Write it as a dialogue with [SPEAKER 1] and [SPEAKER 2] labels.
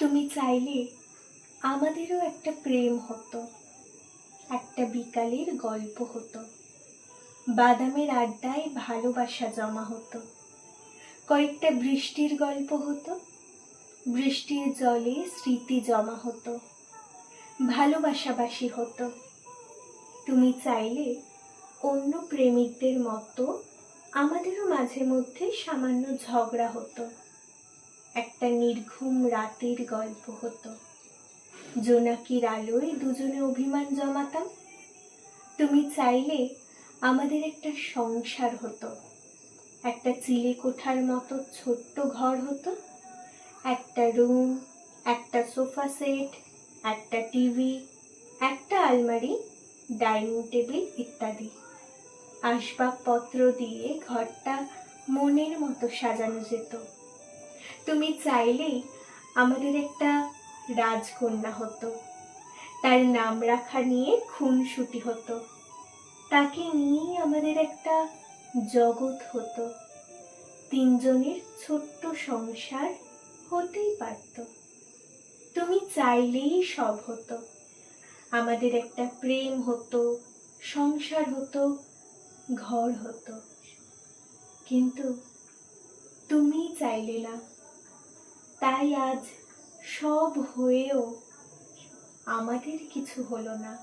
[SPEAKER 1] তুমি চাইলে আমাদেরও একটা প্রেম হতো, একটা বিকালের গল্প হতো, বাদামের আড্ডায় ভালোবাসা জমা হতো, কয়েকটা বৃষ্টির গল্প হতো, বৃষ্টির জলে স্মৃতি জমা হতো, ভালোবাসাবাসী হতো। তুমি চাইলে অন্য প্রেমিকদের মতো আমাদেরও মাঝে মধ্যে সামান্য ঝগড়া হতো, একটা নির্ঘুম রাতের গল্প হতো, জোনাকির আলোয় দুজনে অভিমান জমাতাম। তুমি চাইলে আমাদের একটা সংসার হতো, একটা চিলে কোঠার মতো ছোট্ট ঘর হতো, একটা রুম, একটা সোফা সেট, একটা টিভি, একটা আলমারি, ডাইনিং টেবিল ইত্যাদি আসবাবপত্র দিয়ে ঘরটা মনের মতো সাজানো যেত। তুমি চাইলেই আমাদের একটা রাজকন্যা হতো, তার নাম রাখা নিয়ে খুনসুটি হতো, তাকে নিয়েই আমাদের একটা জগৎ হতো, তিনজনের ছোট্ট সংসার হতেই পারত। তুমি চাইলেই সব হতো, আমাদের একটা প্রেম হতো, সংসার হতো, ঘর হতো, কিন্তু তুমি চাইলে না। তাই আজ সব হয়েও আমাদের কিছু হলো না।